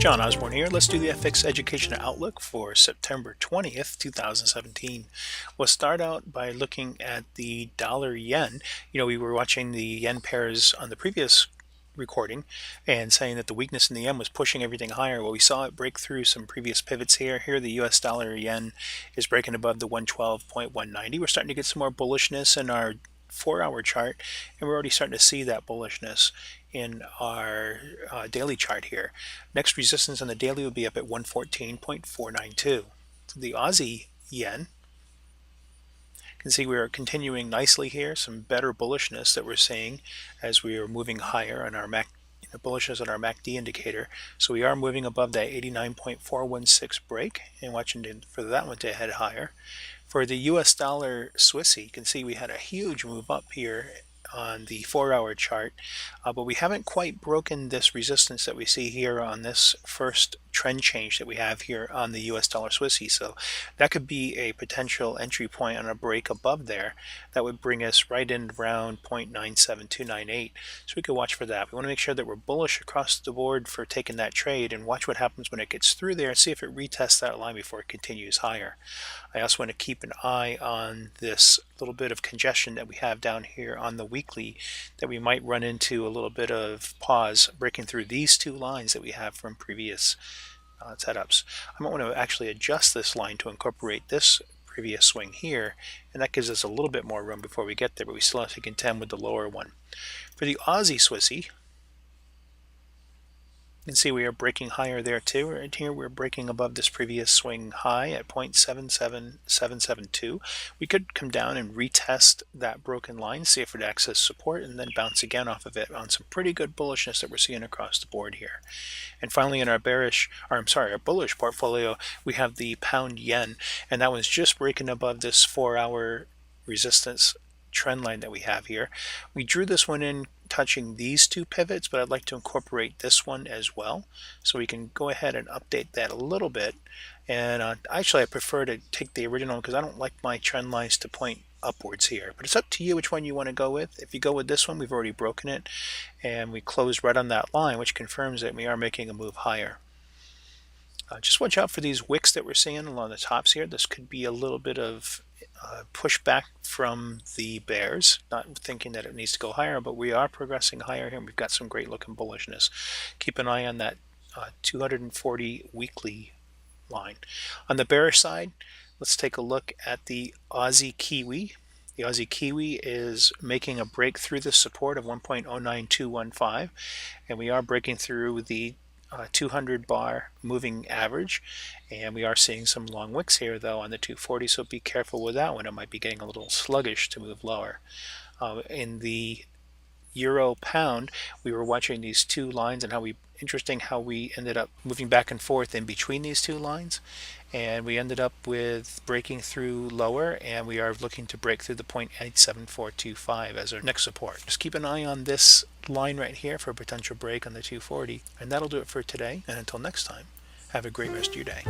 John Osborne here. Let's do the FX Education Outlook for September 20th, 2017. We'll start out by looking at the dollar yen. We were watching the yen pairs on the previous recording and saying that the weakness in the yen was pushing everything higher. Well, we saw it break through some previous pivots here. Here, the US dollar yen is breaking above the 112.190. We're starting to get some more bullishness in our 4-hour chart, and we're already starting to see that bullishness in our daily chart here. Next resistance on the daily will be up at 114.492. The Aussie yen, you can see we are continuing nicely here, some better bullishness that we're seeing as we are moving higher on our bullishness on our MACD indicator. So we are moving above that 89.416 break and watching for that one to head higher. For the US dollar Swissy, you can see we had a huge move up here on the 4-hour chart, but we haven't quite broken this resistance that we see here on this first trend change that we have here on the US dollar Swissy. So that could be a potential entry point on a break above there that would bring us right in around 0.97298. So we could watch for that. We want to make sure that we're bullish across the board for taking that trade and watch what happens when it gets through there and see if it retests that line before it continues higher. I also want to keep an eye on this little bit of congestion that we have down here on the weekly, that we might run into a little bit of pause breaking through these two lines that we have from previous setups. I might want to actually adjust this line to incorporate this previous swing here, and that gives us a little bit more room before we get there, but we still have to contend with the lower one. For the Aussie Swissy, you can see we are breaking higher there too. Right here we're breaking above this previous swing high at 0.77772. We could come down and retest that broken line, see if it acts as support, and then bounce again off of it on some pretty good bullishness that we're seeing across the board here. And finally, in our bullish portfolio, we have the pound yen, and that one's just breaking above this 4-hour resistance trend line that we have here. We drew this one in touching these two pivots, but I'd like to incorporate this one as well, so we can go ahead and update that a little bit. And actually I prefer to take the original because I don't like my trend lines to point upwards here, but it's up to you which one you want to go with. If you go with this one, we've already broken it and we closed right on that line, which confirms that we are making a move higher. Just watch out for these wicks that we're seeing along the tops here. This could be a little bit of pushback from the bears, not thinking that it needs to go higher, but we are progressing higher here, and we've got some great looking bullishness. Keep an eye on that 240 weekly line. On the bearish side, let's take a look at the Aussie Kiwi. The Aussie Kiwi is making a break through the support of 1.09215, and we are breaking through the 200 bar moving average, and we are seeing some long wicks here though on the 240, so be careful with that one. It might be getting a little sluggish to move lower. In the euro pound, we were watching these two lines and interesting how we ended up moving back and forth in between these two lines, and we ended up with breaking through lower, and we are looking to break through the 0.87425 as our next support. Just keep an eye on this line right here for a potential break on the 240, and that'll do it for today. And until next time, have a great rest of your day.